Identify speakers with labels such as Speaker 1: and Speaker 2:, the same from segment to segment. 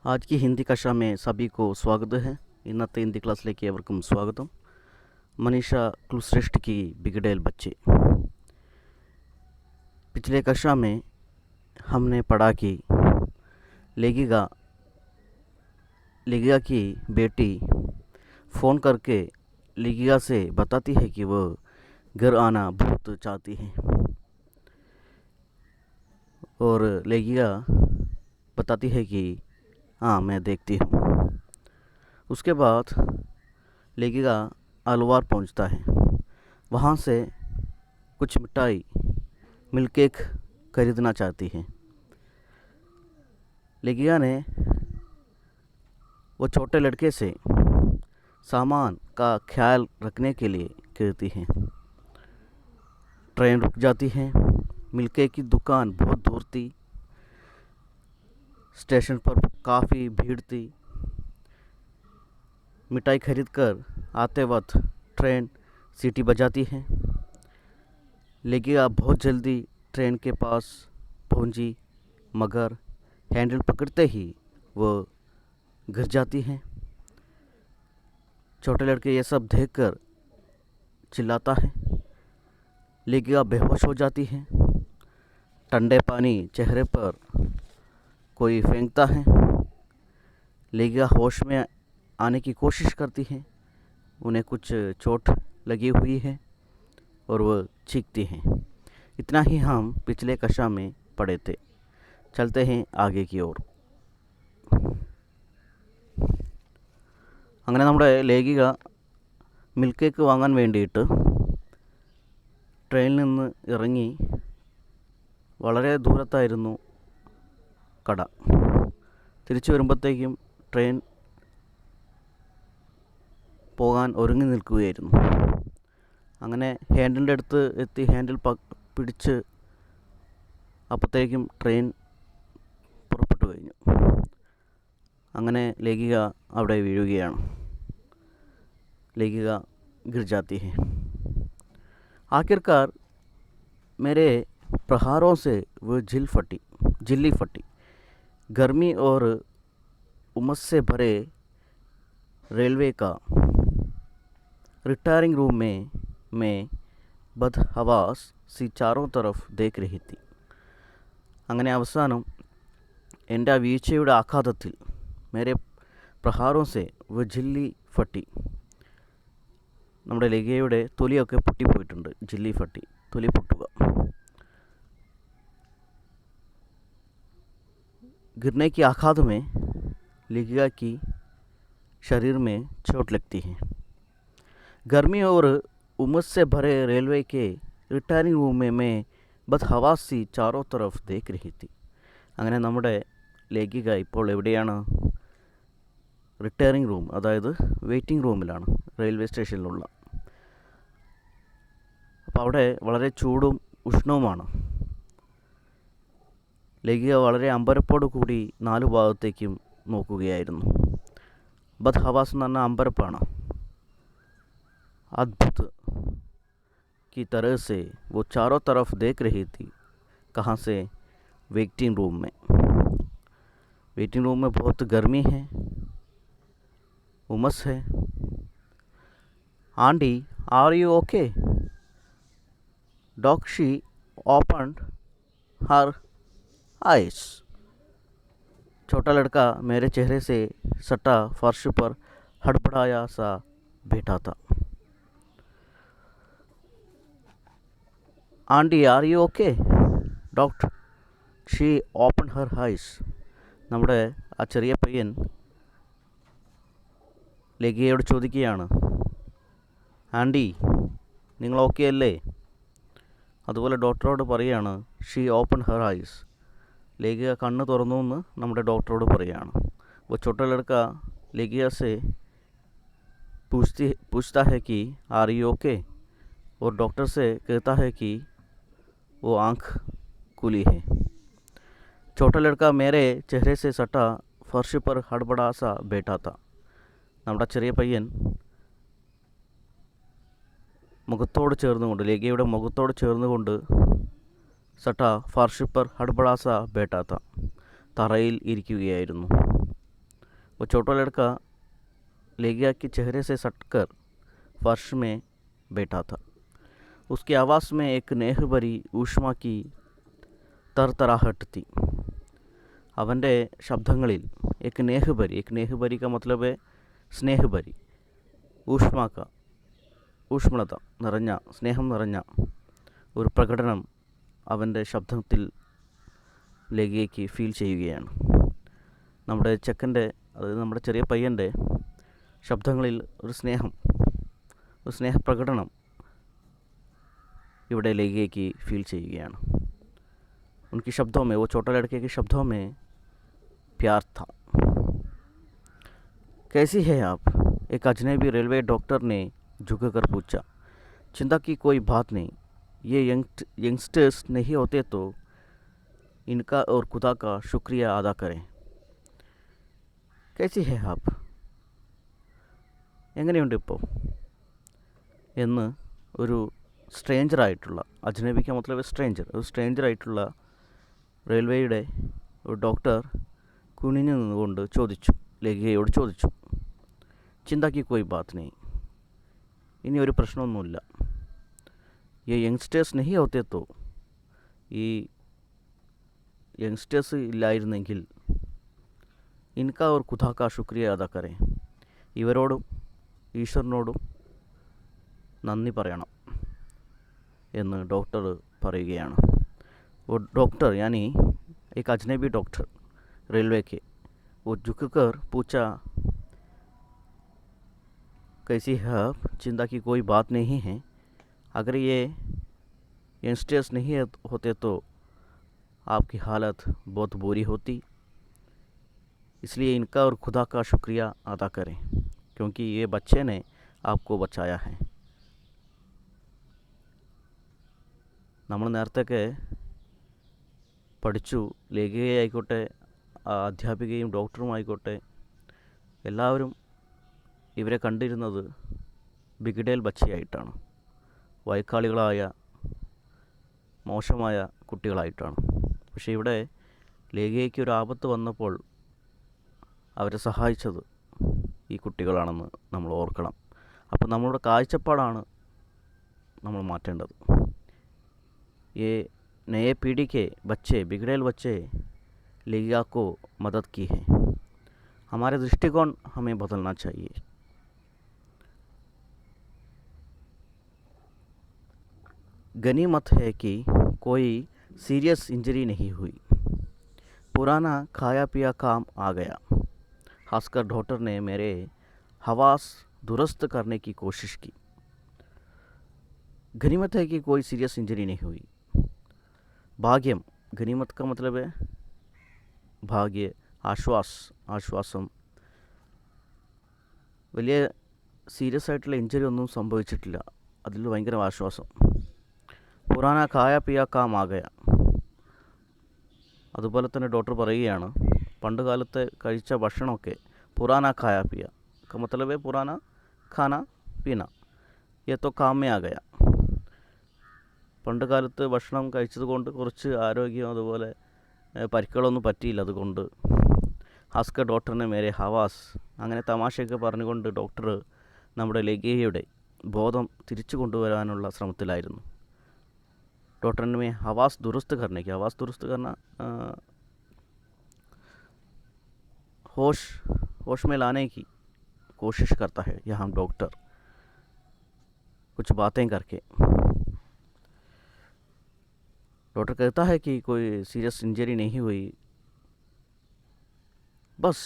Speaker 1: आज की हिंदी कक्षा में सभी को स्वागत है। इन्नത്തെ हिंदी क्लाസ്സിലേക്ക് ഏവർക്കും स्वागतम। मनीषा कुलश्रेष्ठ की बिगड़ेल बच्चे। पिछले कक्षा में हमने पढ़ा कि लेखिका की बेटी फ़ोन करके लेखिका से बताती है कि वह घर आना बहुत चाहती है और लेखिका बताती है कि हाँ मैं देखती हूँ। उसके बाद लेखिका अलवार पहुँचता है। वहाँ से कुछ मिठाई मिल्क केक खरीदना चाहती है। लेखिका ने वो छोटे लड़के से सामान का ख्याल रखने के लिए कहती है। ट्रेन रुक जाती है। मिल्क केक की दुकान बहुत दूर थी। स्टेशन पर काफ़ी भीड़ थी। मिठाई खरीद कर आते वक्त ट्रेन सीटी बजाती है। लेखिका बहुत जल्दी ट्रेन के पास पहुंची, मगर हैंडल पकड़ते ही वो गिर जाती है। छोटे लड़के ये सब देखकर चिल्लाता है। लेखिका बेहोश हो जाती है। ठंडे पानी चेहरे पर कोई फेंकता है। लेखिका होश में आने की कोशिश करती है। उन्हें कुछ चोट लगी हुई है और वह चीखती हैं। इतना ही हम पिछले कक्षा में पढ़े थे। चलते हैं आगे की ओर। അങ്ങനെ നമ്മുടെ ലേഖിക മിൽക്ക് കേക്ക് വാങ്ങാൻ വേണ്ടിയിട്ട് ട്രെയിനിൽ നിന്ന് ഇറങ്ങി. വളരെ ദൂരത്തായിരുന്നു കട. തിരിച്ചു വരുമ്പോഴത്തേക്കും ട്രെയിൻ പോകാൻ ഒരുങ്ങി നിൽക്കുകയായിരുന്നു. അങ്ങനെ ഹാൻഡിലിൻ്റെ അടുത്ത് എത്തി ഹാൻഡിൽ പിടിച്ച് അപ്പോഴത്തേക്കും ട്രെയിൻ പുറപ്പെട്ടു കഴിഞ്ഞു. അങ്ങനെ लेखिका അവിടെ വീഴുകയാണ്. लेखिका गिर जाती है। आखिरकार मेरे प्रहारों से वह झिल्ली फटी। गर्मी और उमस से भरे रेलवे का रिटायरिंग रूम में मैं बदहवास सी चारों तरफ देख रही थी. അങ്ങനെ അവസാനം എൻ്റെ ആ വീഴ്ചയുടെ ആഘാതത്തിൽ മേരെ പ്രഹാരോं से वह झिल्ली फटी. നമ്മുടെ ലേഖയുടെ തൊലിയൊക്കെ പൊട്ടിപ്പോയിട്ടുണ്ട്. झिल्ली फटी, തൊലി പൊട്ടുക. गिरने की आघात में लेखिका की शरीर में चोट लगती है. गर्मी और उमस से भरे रेलवे के रिटायरिंग रूम में मैं बदहवास सी चारों तरफ देख रही थी. അങ്ങനെ നമ്മുടെ ലേഖിക ഇപ്പോൾ എവിടെയാണ്? റിട്ടയറിംഗ് റൂം, അതായത് വെയിറ്റിംഗ് റൂമിലാണ്, റെയിൽവേ സ്റ്റേഷനിലുള്ള. അപ്പോൾ അവിടെ വളരെ ചൂടും ഉഷ്ണവുമാണ്. ലേഖിക വളരെ അമ്പരപ്പോടു കൂടി നാലു ഭാഗത്തേക്കും നോക്കുകയായിരുന്നു. बदहवास എന്ന് പറഞ്ഞാൽ അമ്പരപ്പാണ്. अद्भुत की तरह से वो चारों तरफ देख रही थी. कहाँ से? वेटिंग रूम में. वेटिंग रूम में बहुत गर्मी है, उमस है. Aunty, are you okay? Dog she opened her eyes. छोटा लड़का मेरे चेहरे से सटा फर्श पर हड़बड़ाया सा बैठा था. Aunty, are you okay? Doctor she open her eyes. നമ്മുടെ ആ ചെറിയ പയ്യൻ ലേഖികയോട് ചോദിക്കുകയാണ്, ആൻറ്റി നിങ്ങൾ ഓക്കെ അല്ലേ? അതുപോലെ ഡോക്ടറോട് പറയുകയാണ്, ഷീ ഓപ്പൺ ഹർ ഐസ്. ലേഖിക കണ്ണ് തുറന്നു എന്ന് നമ്മുടെ ഡോക്ടറോട് പറയുകയാണ്. वो छोटा लड़का लेखिका से पूछता है कि आर यू ओके, और डॉक्टर से कहता है कि वो आँख खुली है. छोटा लड़का मेरे चेहरे से सटा फर्श पर हड़बड़ा सा बैठा था. നമ്മുടെ ചെറിയ പയ്യൻ മുഖത്തോട് ചേർന്നുകൊണ്ട്, ലേഖികയുടെ മുഖത്തോട് ചേർന്നുകൊണ്ട് സട്ട ഫർഷ് പർ ഹഡ്ബടാസ ബേട്ടാത്ത തറയിൽ ഇരിക്കുകയായിരുന്നു. वो छोटा लड़का लेगिया के चेहरे से सटकर फर्श में बैठा था। उसकी आवाज़ में एक नेह भरी ഊഷ്മ की तरतराहट थी। അവൻ്റെ ശബ്ദങ്ങളിൽ एक नेह भरी का मतलब है स्नेह भरी, ഊഷ്മ का ഊഷ്മളത നിറഞ്ഞ സ്നേഹം നിറഞ്ഞ ഒരു പ്രകടനം അവൻ്റെ ശബ്ദത്തിൽ ലേഖയ്ക്ക് ഫീൽ ചെയ്യുകയാണ്. നമ്മുടെ ചെക്കൻ്റെ, അതായത് നമ്മുടെ ചെറിയ പയ്യൻ്റെ ശബ്ദങ്ങളിൽ ഒരു സ്നേഹപ്രകടനം ഇവിടെ ലേഖയ്ക്ക് ഫീൽ ചെയ്യുകയാണ്. उनकी शब्दों में, वो छोटा लड़के के शब्दों में प्यार था. कैसी है आप? एक अजनबी रेलवे डॉक्टर ने झुककर पूछा. चिंता की कोई बात नहीं, ये यंगस्टर्स नहीं होते तो इनका और खुदा का शुक्रिया अदा करें. कैसी है आप? എങ്ങനെയുണ്ട് ഇപ്പോൾ എന്ന് ഒരു സ്ട്രേഞ്ചറായിട്ടുള്ള, അജ്നബിക്ക് മതലബ് സ്ട്രേഞ്ചർ, ഒരു സ്ട്രേഞ്ചറായിട്ടുള്ള റെയിൽവേയുടെ ഒരു ഡോക്ടർ കുനിഞ്ഞു നിന്നുകൊണ്ട് ചോദിച്ചു, ലേഖയോട് ചോദിച്ചു. ചിന്താക്കി കോയി ബാത് നെയ്, ഇനി ഒരു പ്രശ്നമൊന്നുമില്ല. ഈ യങ്സ്റ്റേഴ്സ് നെഹി ഹോത്തെ തോ, ഈ യങ്സ്റ്റേഴ്സ് ഇല്ലായിരുന്നെങ്കിൽ ഇൻകാ ഓർ ഖുദാ കാ ശുക്രിയ അദാ കരേ, ഇവരോടും ഈശ്വരനോടും നന്ദി പറയണം എന്ന് ഡോക്ടർ പറയുകയാണ്. वो डॉक्टर यानी एक अजनबी डॉक्टर रेलवे के, वो झुककर पूछा, कैसी है आप? चिंता की कोई बात नहीं है, अगर ये यंगस्टर्स नहीं होते तो आपकी हालत बहुत बुरी होती, इसलिए इनका और खुदा का शुक्रिया अदा करें, क्योंकि ये बच्चे ने आपको बचाया है. നമ്മൾ നേരത്തെയൊക്കെ പഠിച്ചു, ലേഖയായിക്കോട്ടെ, അധ്യാപികയും ഡോക്ടറും ആയിക്കോട്ടെ, എല്ലാവരും ഇവരെ കണ്ടിരുന്നത് ബിഗിഡേൽ ബച്ചയായിട്ടാണ്, വൈക്കാളികളായ മോശമായ കുട്ടികളായിട്ടാണ്. പക്ഷേ ഇവിടെ ലേഖയ്ക്ക് ഒരു ആപത്ത് വന്നപ്പോൾ അവരെ സഹായിച്ചത് ഈ കുട്ടികളാണെന്ന് നമ്മൾ ഓർക്കണം. അപ്പോൾ നമ്മളുടെ കാഴ്ചപ്പാടാണ് നമ്മൾ മാറ്റേണ്ടത്. ये नए पीढ़ी के बच्चे, बिगड़ेल बच्चे लेगिया को मदद की है. हमारे दृष्टिकोण हमें बदलना चाहिए. गनीमत है कि कोई सीरियस इंजरी नहीं हुई. पुराना खाया पिया काम आ गया. हंसकर डॉक्टर ने मेरे हवास दुरुस्त करने की कोशिश की. गनीमत है कि कोई सीरियस इंजरी नहीं हुई. ഭാഗ്യം, ഗനീമത്ത് का मतलब है ഭാഗ്യ, ആശ്വാസം. വലിയ സീരിയസ് ആയിട്ടുള്ള ഇഞ്ചറി ഒന്നും സംഭവിച്ചിട്ടില്ല, അതിൽ ഭയങ്കര ആശ്വാസം. പുറാന ഖായ പിയ കാം ആഗയ. അതുപോലെ തന്നെ ഡോക്ടർ പറയുകയാണ്, പണ്ട് കാലത്തെ കഴിച്ച ഭക്ഷണമൊക്കെ പുറാന ഖായ പിയ का मतलब है पुराना खाना पीना, ये तो काम में आ गया. പണ്ട് കാലത്ത് ഭക്ഷണം കഴിച്ചത് കൊണ്ട് കുറച്ച് ആരോഗ്യം, അതുപോലെ പരിക്കുകളൊന്നും പറ്റിയില്ല, അതുകൊണ്ട് ഹസ്കർ ഡോക്ടറിനെ മേരെ ഹവാസ്, അങ്ങനെ തമാശയൊക്കെ പറഞ്ഞുകൊണ്ട് ഡോക്ടർ നമ്മുടെ ലേഖയുടെ ബോധം തിരിച്ചു കൊണ്ടുവരാനുള്ള ശ്രമത്തിലായിരുന്നു. डॉक्टर में हवास दुरुस्त करने की, हवास दुरुस्त करना होश में लाने की कोशिश करता है यहाँ डॉक्टर, कुछ बातें करके. डॉक्टर कहता है कि कोई सीरियस इंजरी नहीं हुई, बस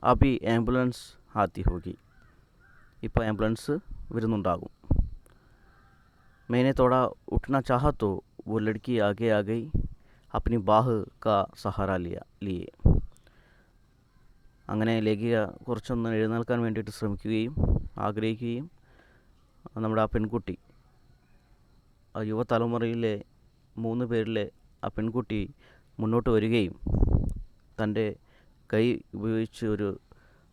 Speaker 1: अभी एम्बुलेंस आती होगी, ഇപ്പോൾ एम्बुलेंस വരുന്നുണ്ടാകും. मैंने थोड़ा उठना चाहा तो वो लड़की आगे आ गई, अपनी बाह का सहारा लिए. അങ്ങനെ ലേഖിക കുറച്ചൊന്ന് എഴുന്നേൽക്കാൻ വേണ്ടിയിട്ട് ശ്രമിക്കുകയും ആഗ്രഹിക്കുകയും നമ്മുടെ ആ പെൺകുട്ടി, ആ യുവതലമുറയിലെ 3 പേരിലെ ആ പെൺകുട്ടി മുന്നോട്ട് വരികയും തൻ്റെ കൈ ഉപയോഗിച്ച് ഒരു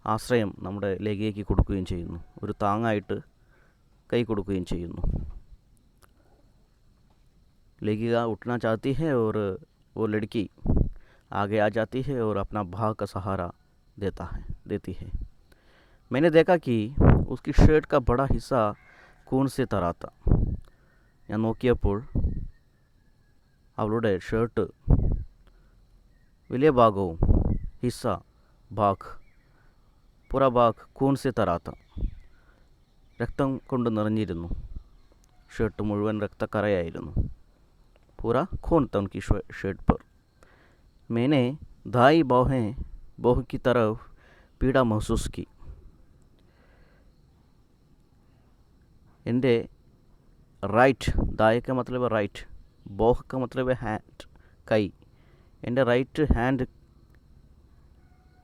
Speaker 1: ആശ്രയം നമ്മുടെ ലേഖയ്ക്ക് കൊടുക്കുകയും ചെയ്യുന്നു, ഒരു താങ്ങായിട്ട് കൈ കൊടുക്കുകയും ചെയ്യുന്നു. लेगिया उठना चाहती है और वो लड़की आगे आ जाती है और अपना भाग का सहारा देती है। मैंने देखा कि उसकी शर्ट का बड़ा हिस्सा खून से तरा था. ഞാൻ നോക്കിയപ്പോൾ അവളുടെ ഷർട്ട് വലിയ ഭാഗവും ഹിസ്സ ഭാഗ് പുറ ഭാഗ് കൂൺ സെ തരാത്ത രക്തം കൊണ്ട് നിറഞ്ഞിരുന്നു. ഷർട്ട് മുഴുവൻ രക്തക്കറയായിരുന്നു. पूरा खून था उनकी शर्ट पर. मैंने दाई बाहों की तरफ पीड़ा महसूस की. എൻ്റെ റൈറ്റ്, दाई का मतलब है राइट, बोह का मतलब है हैंड, കൈ. എൻ്റെ റൈറ്റ് ഹാൻഡ്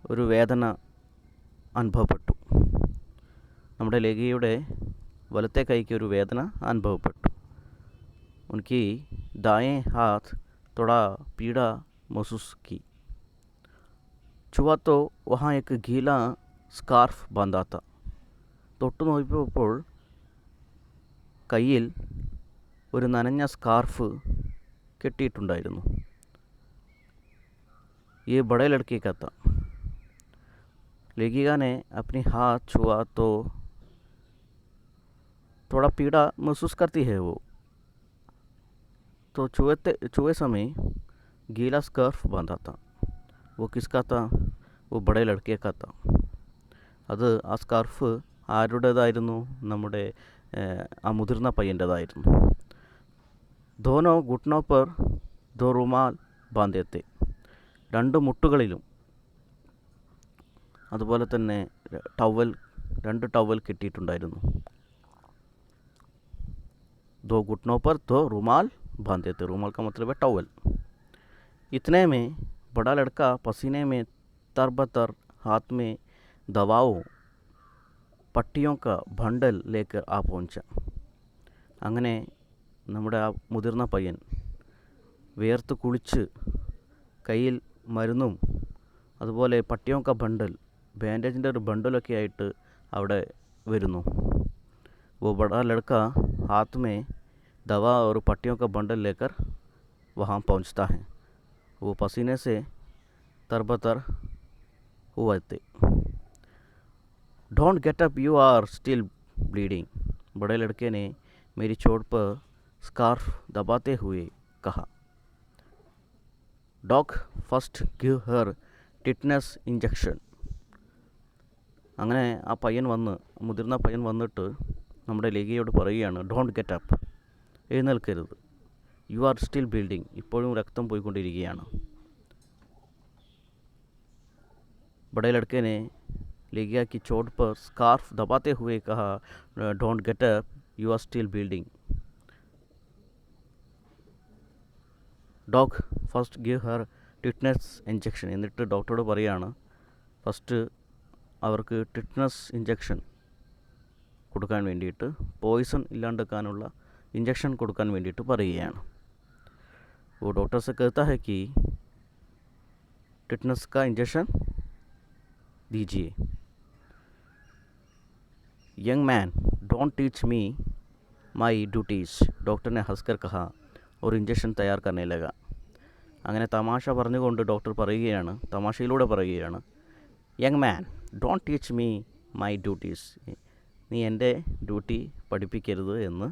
Speaker 1: ഒരു വേദന അനുഭവപ്പെട്ടു. നമ്മുടെ ലേഖയുടെ വലത്തെ കൈക്ക് ഒരു വേദന അനുഭവപ്പെട്ടു. उनकी दाएं हाथ थोड़ा पीड़ा महसूस की. छुआ तो वहाँ एक गीला स्कार्फ बांधा था. തൊട്ടു നോക്കിയപ്പോൾ കയ്യിൽ ഒരു നനഞ്ഞ സ്കാർഫ് കെട്ടിയിട്ടുണ്ടായിരുന്നു. ये बड़े लड़के का था. लेखिका ने अपनी हाथ छुआ तो थोड़ा पीड़ा महसूस करती है वो. तो छुए समय गीला स्कार्फ बांधा था. वो किसका था? वो बड़े लड़के का था. അത് ആ സ്കാർഫ് ആരുടേതായിരുന്നു? നമ്മുടെ ആ മുതിർന്ന പയ്യൻ്റേതായിരുന്നു. ദോനോ घुटनों पर दो रुमाल बांधे थे. രണ്ട് മുട്ടുകളിലും അതുപോലെ തന്നെ രണ്ട് ടവൽ കെട്ടിയിട്ടുണ്ടായിരുന്നു. दो घुटनों पर दो रुमाल बांधे थे. रुमाल का मतलब है टॉवल. इतने में बड़ा लड़का पसीने में तरबतर हाथ में दवाओं पट्टियों का बंडल लेकर आ पहुंचा. അങ്ങനെ നമ്മുടെ ആ മുതിർന്ന പയ്യൻ വേർത്ത് കുളിച്ച് കയ്യിൽ മരുന്നും അതുപോലെ പട്ടിയോക്ക ബണ്ടൽ, ബാൻഡേജിൻ്റെ ഒരു ബണ്ടലൊക്കെ ആയിട്ട് അവിടെ വരുന്നു. वो बड़ा लड़का हाथ में दवा और पट्टियों का बंडल लेकर वहाँ पहुँचता है. वो पसीने से तरबतर हुए थे. Don't get up, you are still bleeding. बड़े लड़के ने मेरी चोट पर स्कार्फ दबाते हुए कहा. Dog first give her tetanus injection. അങ്ങനെ ആ പയ്യൻ മുതിർന്ന പയ്യൻ വന്നിട്ട് നമ്മുടെ ലേഖയോട് പറയുകയാണ്, ഡോണ്ട് ഗെറ്റ് അപ്പ്, എഴുന്നേൽക്കരുത്. യു ആർ സ്റ്റിൽ ബ്ലീഡിങ്, ഇപ്പോഴും രക്തം പോയിക്കൊണ്ടിരിക്കുകയാണ്. बड़े लड़के ने लेगिया की चोट पर स्कार्फ दबाते हुए कहा, don't get up, you are still bleeding. Dog first give her tetanus injection. എന്നിട്ട് ഡോക്ടറോട് പറയുകയാണ് ഫസ്റ്റ് അവർക്ക് ടിറ്റ്നസ് ഇഞ്ചക്ഷൻ കൊടുക്കാൻ വേണ്ടിയിട്ട്, പോയിസൺ ഇല്ലാണ്ടാക്കാനുള്ള इंजेक्शन കൊടുക്കാൻ വേണ്ടിയിട്ട് പറയുകയാണ്. वो डॉक्टर से कहता है कि टिटनस का इंजेक्शन दीजिए. Young man, don't teach me my duties. Doctor ने हंसकर कहा और इंजेक्शन तैयार करने लगा. അങ്ങനെ തമാശ പറഞ്ഞുകൊണ്ട് ഡോക്ടർ പറയുകയാണ്, തമാശയിലൂടെ പറയുകയാണ്, young man, don't teach me my duties. നീ എൻ്റെ ഡ്യൂട്ടി പഠിപ്പിക്കരുത് എന്ന്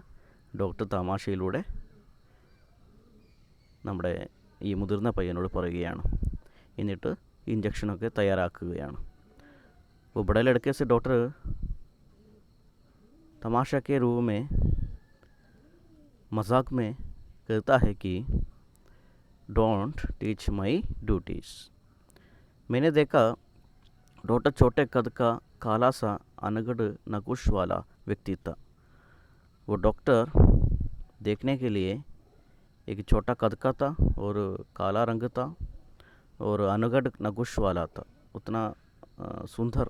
Speaker 1: ഡോക്ടർ തമാശയിലൂടെ നമ്മുടെ ഈ മുതിർന്ന പയ്യനോട് പറയുകയാണ്. എന്നിട്ട് ഇഞ്ചക്ഷനൊക്കെ തയ്യാറാക്കുകയാണ്. वो बड़े लड़के से डॉक्टर तमाशा के रूप में मजाक में कहता है कि डोंट टीच माई ड्यूटीज़. मैंने देखा डॉक्टर छोटे कद का काला सा अनगढ़ नकुश वाला व्यक्ति था. वो डॉक्टर देखने के लिए एक छोटा कद का था और काला रंग था और अनगढ़ नकुश वाला था. उतना सुंदर,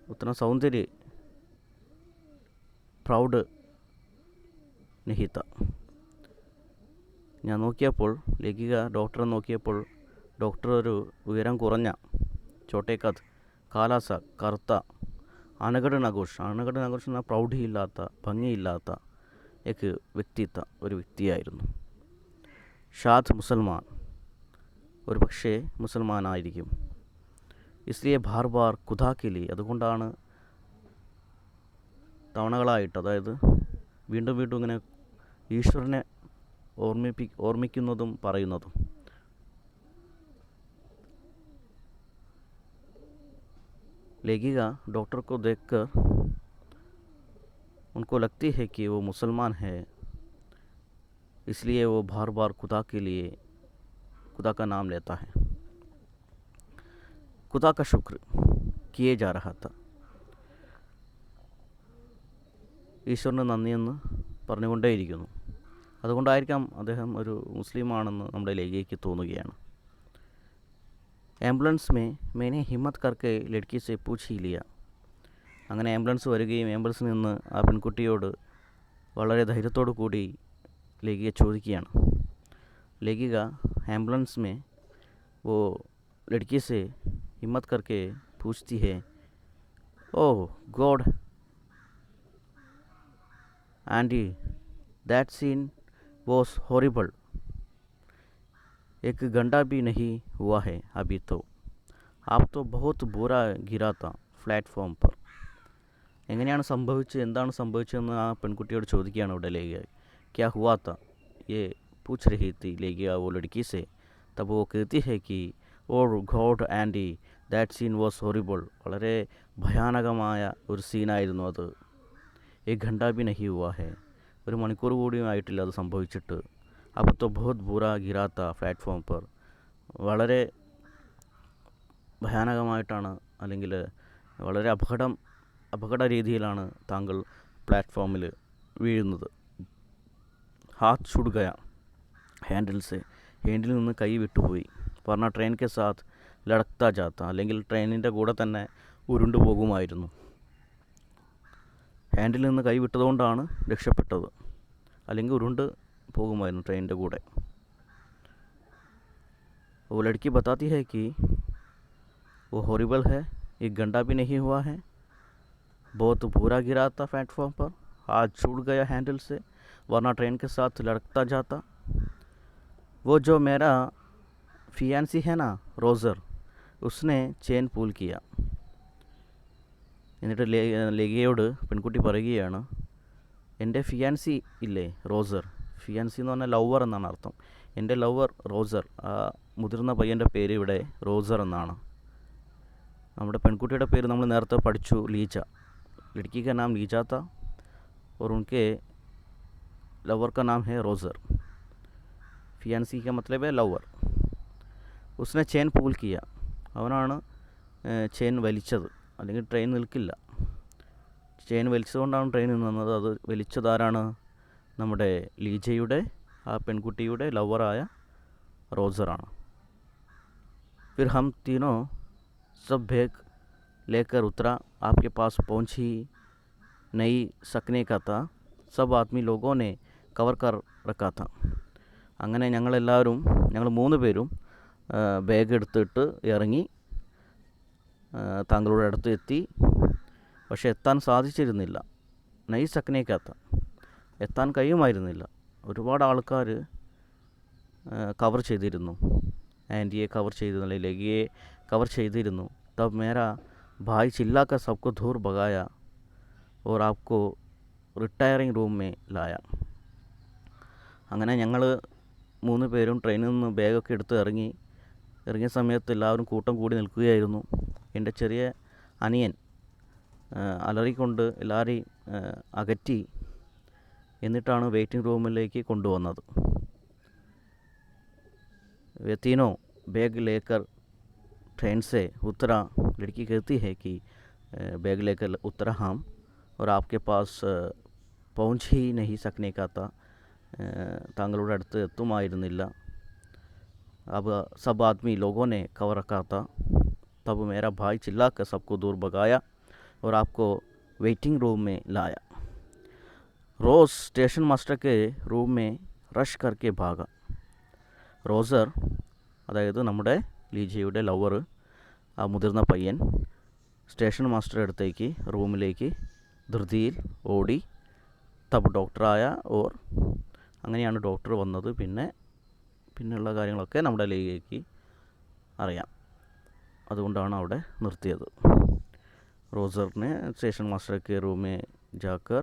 Speaker 1: उतना सौंदर्य प्रौढ़ नहीं था. ഞാൻ നോക്കിയപ്പോൾ, ലേഖിക ഡോക്ടറെ നോക്കിയപ്പോൾ, ഡോക്ടർ ഒരു ഉയരം കുറഞ്ഞ, ചോട്ടേക്കത്, കാലാസ, കറുത്ത, അനഗഡ് നഘോഷ് എന്ന പ്രൗഢിയില്ലാത്ത, ഭംഗിയില്ലാത്ത ഒരു വ്യക്തിയായിരുന്നു. ഷാദ് മുസൽമാൻ, ഒരു പക്ഷേ മുസൽമാനായിരിക്കും. इसलिए बार बार खुदा के लिए അതുകൊണ്ടാണ് തവണകളായിട്ട്, അതായത് വീണ്ടും വീണ്ടും ഇങ്ങനെ ഈശ്വരനെ ഓർമ്മിക്കുന്നതും പറയുന്നതും. लेखिका डॉक्टर को देखकर उनको लगती है कि वो मुसलमान है, इसलिए वो बार बार खुदा के लिए खुदा का नाम लेता है. खुदा का शुक्र किए जा रहा था. ഈശ്വരന് നന്ദിയെന്ന് പറഞ്ഞുകൊണ്ടേയിരിക്കുന്നു. അതുകൊണ്ടായിരിക്കാം അദ്ദേഹം ഒരു മുസ്ലിമാണെന്ന് നമ്മുടെ ലേഖയ്ക്ക് തോന്നുകയാണ്. एम्बुलेंस में मैंने हिम्मत करके लड़की से पूछ ही लिया. അങ്ങനെ ആംബുലൻസ് വരികയും ആംബുലൻസിൽ നിന്ന് ആ പെൺകുട്ടിയോട് വളരെ ധൈര്യത്തോടു കൂടി ലേഖിക ചോദിക്കുകയാണ്. ലേഖിക एम्बुलेंस में वो लड़की से हिम्मत करके पूछती है, oh God auntie, that scene was horrible. एक घंटा भी नहीं हुआ है अभी तो. आप तो बहुत बुरा गिरा था प्लाറ്റ്ഫോം पर. എങ്ങനെയാണ് സംഭവിച്ചത്, എന്താണ് സംഭവിച്ചതെന്ന് ആ പെൺകുട്ടിയോട് ചോദിക്കുകയാണ് ഇവിടെ ലേഖിക. क्या हुआ था ये पूछ रही थी लेखिका वो लड़की से. तब वो कहती है कि oh God auntie, that scene was horrible. വളരെ ഭയാനകമായ ഒരു സീനായിരുന്നു അത്. एक घंटा भी नहीं हुआ है, ഒരു മണിക്കൂർ കൂടിയും ആയിട്ടില്ല അത് സംഭവിച്ചിട്ട്. അപ്പോൾ तो बहुत बुरा गिरा था प्लाറ്റ്ഫോം पर. വളരെ ഭയാനകമായിട്ടാണ്, അല്ലെങ്കിൽ വളരെ അപകട രീതിയിലാണ് താങ്കൾ പ്ലാറ്റ്ഫോമിൽ വീഴുന്നത്. ഹാത്ത് छूट गया ഹാൻഡിൽ സെ, ഹാൻഡിൽ നിന്ന് കൈ വിട്ടുപോയി. പറഞ്ഞ ട്രെയിൻ കെ സാത്ത് ലടക്താ ജാത്ത, അല്ലെങ്കിൽ ട്രെയിനിൻ്റെ കൂടെ തന്നെ ഉരുണ്ടു പോകുമായിരുന്നു. ഹാൻഡിൽ നിന്ന് കൈ വിട്ടതുകൊണ്ടാണ് രക്ഷപ്പെട്ടത്, അല്ലെങ്കിൽ ഉരുണ്ട് പോകുമായിരുന്നു ട്രെയിനിൻ്റെ കൂടെ. वो लड़की बताती है कि वो हॉरिबल है, एक घंटा भी नहीं हुआ है, बहुत बुरा गिरा था प्लेटफॉर्म पर, हाथ छूट गया हैंडल से, वरना ट्रेन के साथ लड़कता जाता. वो जो मेरा फियांसी है ना रोज़र, उसने चेन पूल किया. എന്നിട്ട് ലേഖയോട് പെൺകുട്ടി പറയുകയാണ്, എൻ്റെ ഫിയാൻസി ഇല്ലേ റോസർ. ഫിയാൻസി എന്ന് പറഞ്ഞാൽ ലവർ എന്നാണ് അർത്ഥം. എൻ്റെ ലവർ റോസർ, ആ മുതിർന്ന പയ്യൻ്റെ പേര് ഇവിടെ റോസർ എന്നാണ്. നമ്മുടെ പെൺകുട്ടിയുടെ പേര് നമ്മൾ നേരത്തെ പഠിച്ചു, ലീജ. लड़की का नाम लीजा था और उनके लवर का नाम है रोज़र. ഫിയാൻസി का मतलब है ലവർ. उसने ചെയിൻ പൂൾ കിയ, അവനാണ് ചെയിൻ വലിച്ചത്, അല്ലെങ്കിൽ ട്രെയിൻ നിൽക്കില്ല. ചെയിൻ വലിച്ചതുകൊണ്ടാണ് ട്രെയിൻ നിന്നത്. അത് വലിച്ചതാരാണ്? നമ്മുടെ ലീജയുടെ, ആ പെൺകുട്ടിയുടെ ലവറായ റോസറാണ്. फिर हम तीनों सब बैग लेकर उतरा, आपके पास पहुंच ही नहीं सकने का था, सब आदमी लोगों ने कवर कर रखा था. അങ്ങനെ ഞങ്ങൾ 3 പേരും ബാഗ് എടുത്തിട്ട് ഇറങ്ങി താങ്കളുടെ അടുത്ത് എത്തി. പക്ഷേ എത്താൻ സാധിച്ചിരുന്നില്ല. നൈ സക്നേക്കാത്ത, എത്താൻ കഴിയുമായിരുന്നില്ല. ഒരുപാട് ആൾക്കാർ കവർ ചെയ്തിരുന്നു. ആൻറ്റിയെ കവർ ചെയ്തിരുന്നു, അല്ലെങ്കിൽ ലഗിയെ കവർ ചെയ്തിരുന്നു. തബ് മേരാ bhai ചില്ലാക്ക സബ്കോ ധൂർ ഭഗായ or Apco retiring room may ലായ. അങ്ങനെ ഞങ്ങൾ 3 പേരും ട്രെയിനിൽ നിന്ന് ബാഗൊക്കെ എടുത്ത് ഇറങ്ങിയ സമയത്ത് എല്ലാവരും കൂട്ടം കൂടി നിൽക്കുകയായിരുന്നു. എൻ്റെ ചെറിയ അനിയൻ അലറിക്കൊണ്ട് എല്ലാവരെയും അകറ്റി, എന്നിട്ടാണ് വെയിറ്റിംഗ് റൂമിലേക്ക് കൊണ്ടുവന്നത്. वे तीनों बैग लेकर ट्रेन से उतरा. लड़की कहती है कि बैग लेकर उतरा हम, और आपके पास पहुंच ही नहीं सकने का था, താങ്കളുടെ അടുത്ത് എത്തുമായിരുന്നില്ല. अब सब आदमी लोगों ने कवर रखा था. तब मेरा भाई चिल्लाकर सबको दूर भगाया और आपको वेटिंग रूम में लाया. रोज़ स्टेशन मास्टर के रूम में रश करके भागा. റോസർ, അതായത് നമ്മുടെ ലീജയുടെ ലവർ, ആ മുതിർന്ന പയ്യൻ, സ്റ്റേഷൻ മാസ്റ്ററുടെ അടുത്തേക്ക് റൂമിലേക്ക് ധൃതിയിൽ ഓടി. തബ് ഡോക്ടറായ ഓർ, അങ്ങനെയാണ് ഡോക്ടർ വന്നത്. പിന്നെയുള്ള കാര്യങ്ങളൊക്കെ നമ്മുടെ ലേഖയ്ക്ക് അറിയാം. അതുകൊണ്ടാണ് അവിടെ നിർത്തിയത്. रोज़र ने स्टेशन मास्टर के रूम में जाकर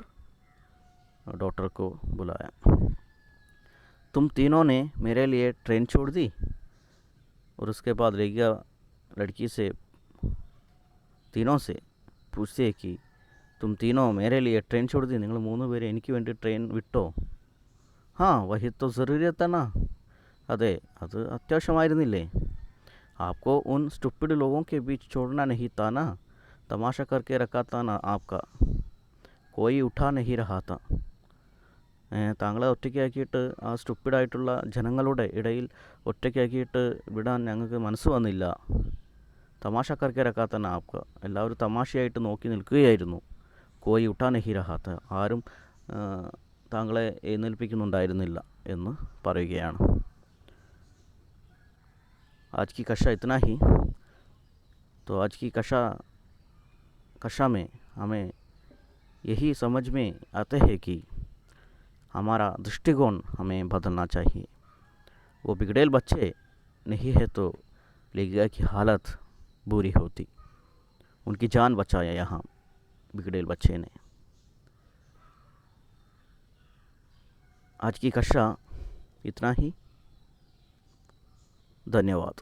Speaker 1: डॉक्टर को बुलाया। तुम तीनों ने मेरे लिए ट्रेन छोड़ दी। और उसके बाद रेगिया लड़की से तीनों से पूछते है कि तुम तीनों मेरे लिए ट्रेन छोड़ दी, നിങ്ങൾ മൂന്ന് പേര് എനിക്ക് വേണ്ടി ട്രെയിൻ വിട്ടോ? हाँ वही तो ज़रूरत है ना, अदे അത് അത്യാവശ്യമായിരുന്നില്ലേ? आपको उन स्टूपिड लोगों के बीच छोड़ना नहीं था ना, तमाशा करके रखा था ना आपका, कोई उठा नहीं रहा था. താങ്കളെ ഒറ്റയ്ക്കാക്കിയിട്ട് ആ സ്റ്റുപ്പിഡായിട്ടുള്ള ജനങ്ങളുടെ ഇടയിൽ ഒറ്റയ്ക്കാക്കിയിട്ട് വിടാൻ ഞങ്ങൾക്ക് മനസ്സ് വന്നില്ല. തമാശക്കാർക്ക് ഇറക്കാത്ത ആപ്ക, എല്ലാവരും തമാശയായിട്ട് നോക്കി നിൽക്കുകയായിരുന്നു. കോയി ഉട്ടാ നഹി രഹാത്ത, ആരും താങ്കളെ എഴുന്നേൽപ്പിക്കുന്നുണ്ടായിരുന്നില്ല എന്ന് പറയുകയാണ്. आज की कक्षा इतना ही. तो आज की कक्षा में हमें यही समझ में आते हैं कि हमारा दृष्टिकोण हमें बदलना चाहिए. वो बिगड़ेल बच्चे नहीं है तो लेगिया की हालत बुरी होती. उनकी जान बचाया यहाँ बिगड़ेल बच्चे ने. आज की कक्षा इतना ही. धन्यवाद.